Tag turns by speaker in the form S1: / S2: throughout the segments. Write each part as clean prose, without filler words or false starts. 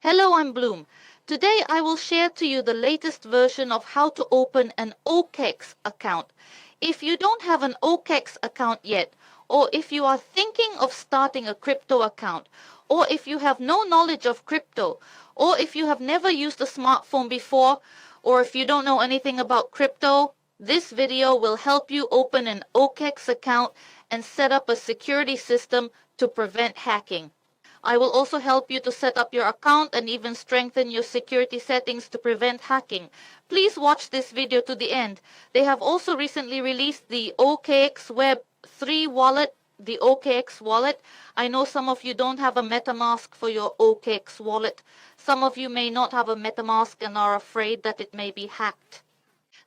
S1: Hello, I'm Bloom. Today I will share to you the latest version of how to open an OKX account. If you don't have an OKX account yet, or if you are thinking of starting a crypto account, or if you have no knowledge of crypto, or if you have never used a smartphone before, or if you don't know anything about crypto, this video will help you open an OKX account and set up a security system to prevent hacking. I will also help you to set up your account and even strengthen your security settings to prevent hacking. Please watch this video to the end. They have also recently released the OKX Web 3 wallet, the OKX wallet. I know some of you don't have a MetaMask for your OKX wallet. Some of you may not have a MetaMask and are afraid that it may be hacked.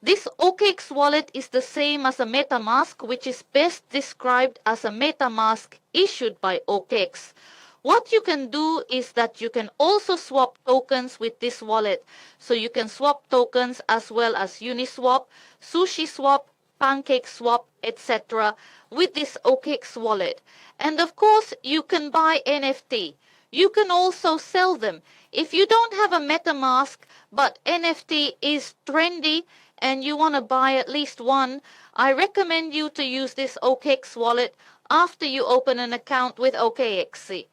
S1: This OKX wallet is the same as a MetaMask, which is best described as a MetaMask issued by OKX. What you can do is that you can also swap tokens with this wallet. So you can swap tokens as well as Uniswap, SushiSwap, PancakeSwap, etc. with this OKX wallet. And of course, you can buy NFT. You can also sell them. If you don't have a MetaMask, but NFT is trendy and you want to buy at least one, I recommend you to use this OKX wallet after you open an account with OKX.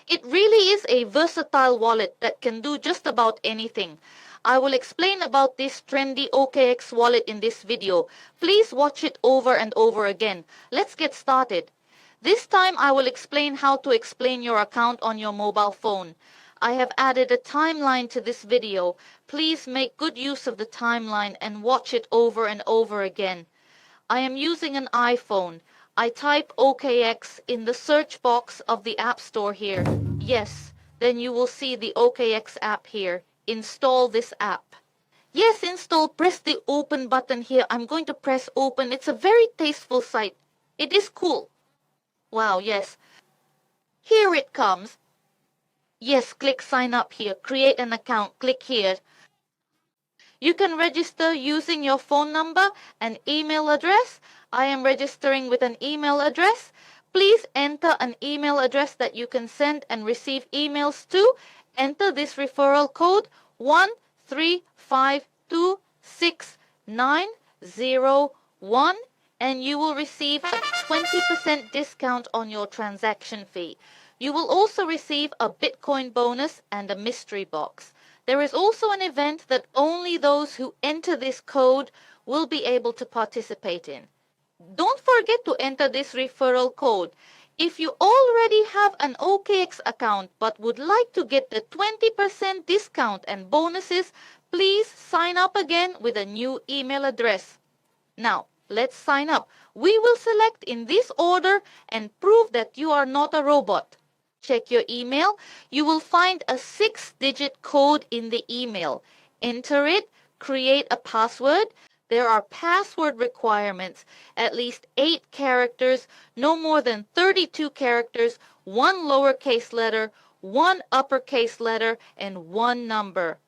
S1: It really is a versatile wallet that can do just about anything. I will explain about this trendy OKX wallet in this video. Please watch it over and over again. Let's get started. This time I will explain how to explain your account on your mobile phone. I have added a timeline to this video. Please make good use of the timeline and watch it over and over again. I am using an iPhone. I type OKX in the search box of the App Store here. Yes, then you will see the OKX app here. Install this app. Yes, install. Press the open button here. I'm going to press open. It's a very tasteful site. It is cool. Wow, yes. Here it comes. Yes, click sign up here. Create an account. Click here. You can register using your phone number and email address. I am registering with an email address. Please enter an email address that you can send and receive emails to. Enter this referral code 1352691 and you will receive a 20% discount on your transaction fee. You will also receive a Bitcoin bonus and a mystery box. There is also an event that only those who enter this code will be able to participate in. Don't forget to enter this referral code. If you already have an OKX account but would like to get the 20% discount and bonuses, please sign up again with a new email address. Now, let's sign up. We will select in this order and prove that you are not a robot. Check your email. You will find a 6-digit code in the email. Enter it, create a password. There are password requirements, at least 8 characters, no more than 32 characters, 1 lowercase letter, 1 uppercase letter, and 1 number.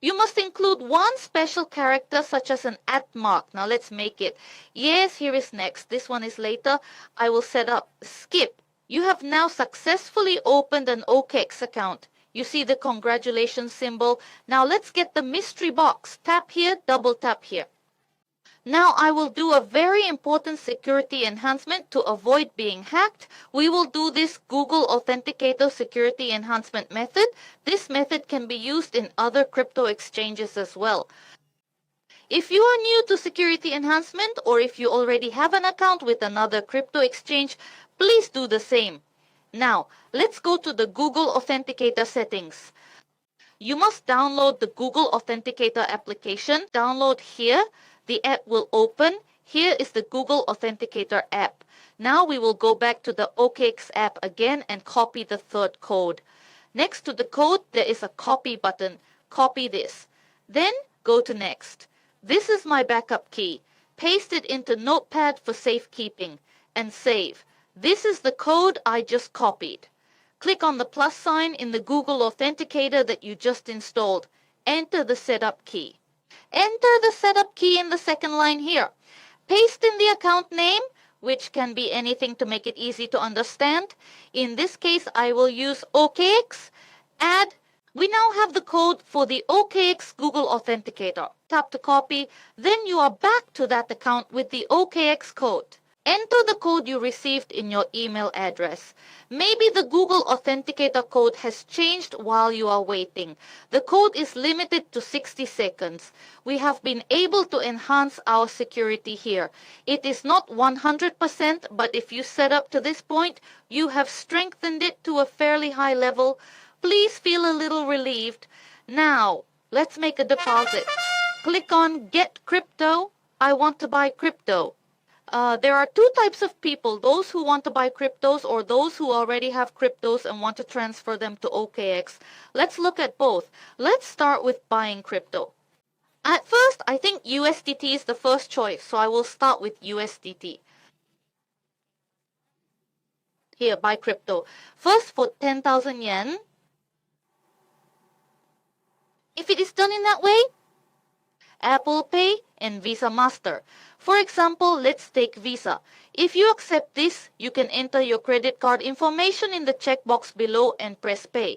S1: You must include 1 special character such as an @ mark. Now let's make it. Yes, here is next. This one is later. I will set up skip. You have now successfully opened an OKX account. You see the congratulations symbol. Now let's get the mystery box. Tap here, double tap here. Now I will do a very important security enhancement to avoid being hacked. We will do this Google Authenticator security enhancement method. This method can be used in other crypto exchanges as well. If you are new to security enhancement or if you already have an account with another crypto exchange, please do the same. Now, let's go to the Google Authenticator settings. You must download the Google Authenticator application. Download here. The app will open. Here is the Google Authenticator app. Now we will go back to the OKX app again and copy the 3rd code. Next to the code, there is a copy button. Copy this. Then go to next. This is my backup key. Paste it into Notepad for safekeeping and save. This is the code I just copied. Click on the plus sign in the Google Authenticator that you just installed. Enter the setup key. Enter the setup key in the 2nd line here. Paste in the account name, which can be anything to make it easy to understand. In this case, I will use OKX. Add We now have the code for the OKX Google Authenticator. Tap to copy, then you are back to that account with the OKX code. Enter the code you received in your email address. Maybe the Google Authenticator code has changed while you are waiting. The code is limited to 60 seconds. We have been able to enhance our security here. It is not 100%, but if you set up to this point, you have strengthened it to a fairly high level. Please feel a little relieved. Now, let's make a deposit. Click on Get Crypto. I want to buy crypto. There are two types of people, those who want to buy cryptos or those who already have cryptos and want to transfer them to OKX. Let's look at both. Let's start with buying crypto. At first, I think USDT is the first choice, so I will start with USDT. Here, buy crypto. First, for 10,000 yen. If it is done in that way, Apple Pay and Visa Master. For example, let's take Visa. If you accept this, you can enter your credit card information in the checkbox below and press Pay.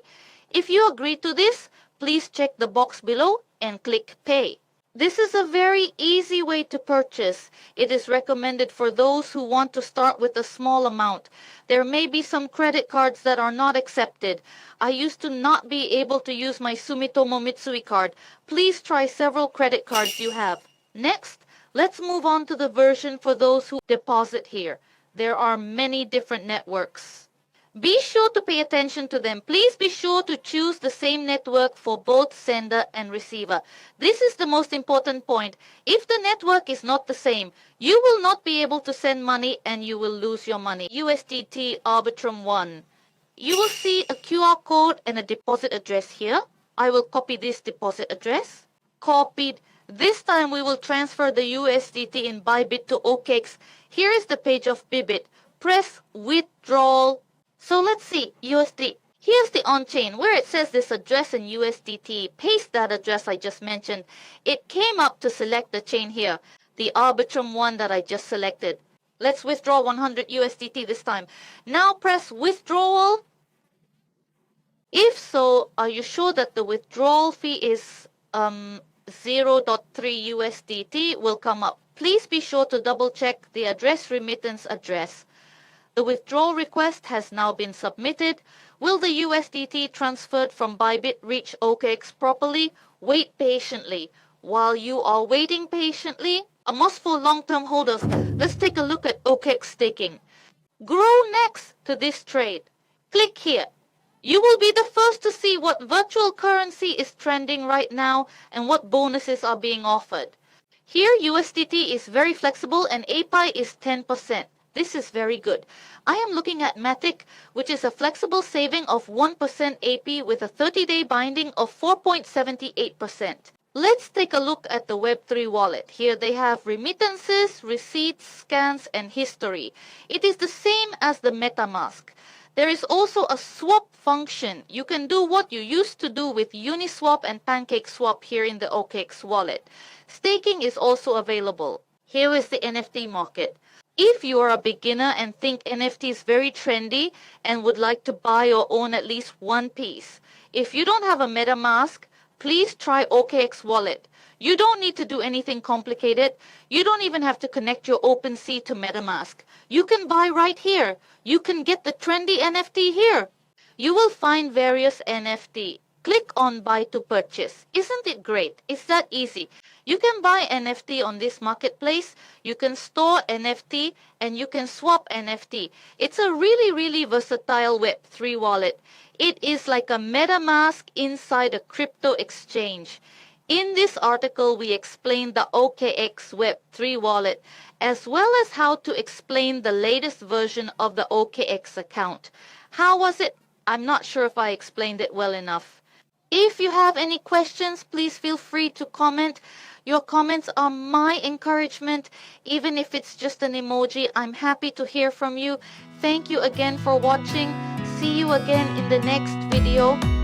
S1: If you agree to this, please check the box below and click Pay. This is a very easy way to purchase. It is recommended for those who want to start with a small amount. There may be some credit cards that are not accepted. I used to not be able to use my Sumitomo Mitsui card. Please try several credit cards you have. Next, let's move on to the version for those who deposit here. There are many different networks. Be sure to pay attention to them. Please be sure to choose the same network for both sender and receiver. This is the most important point. If the network is not the same, you will not be able to send money and you will lose your money. USDT Arbitrum 1. You will see a QR code and a deposit address here. I will copy this deposit address. Copied. This time we will transfer the USDT in BYBIT to OKX. Here is the page of BYBIT. Press withdrawal. So let's see, USD. Here's the on-chain where it says this address in USDT. Paste that address I just mentioned. It came up to select the chain here, the Arbitrum one that I just selected. Let's withdraw 100 USDT this time. Now press withdrawal. If so, are you sure that the withdrawal fee is 0.3 USDT will come up? Please be sure to double check the address remittance address. The withdrawal request has now been submitted. Will the USDT transferred from BYBIT reach OKX properly? Wait patiently. While you are waiting patiently, a must for long-term holders, let's take a look at OKX staking. Grow next to this trade. Click here. You will be the first to see what virtual currency is trending right now and what bonuses are being offered. Here, USDT is very flexible and API is 10%. This is very good. I am looking at Matic, which is a flexible saving of 1% AP with a 30-day binding of 4.78%. Let's take a look at the Web3 wallet. Here they have remittances, receipts, scans, and history. It is the same as the MetaMask. There is also a swap function. You can do what you used to do with Uniswap and PancakeSwap here in the OKX wallet. Staking is also available. Here is the NFT market. If you are a beginner and think NFT is very trendy and would like to buy or own at least one piece, if you don't have a MetaMask, please try OKX Wallet. You don't need to do anything complicated. You don't even have to connect your OpenSea to MetaMask. You can buy right here. You can get the trendy NFT here. You will find various NFT. Click on Buy to Purchase. Isn't it great? It's that easy. You can buy NFT on this marketplace, you can store NFT, and you can swap NFT. It's a really versatile Web3 wallet. It is like a MetaMask inside a crypto exchange. In this article, we explain the OKX Web3 wallet, as well as how to explain the latest version of the OKX account. How was it? I'm not sure if I explained it well enough. If you have any questions, please feel free to comment. Your comments are my encouragement. Even if it's just an emoji, I'm happy to hear from you. Thank you again for watching. See you again in the next video.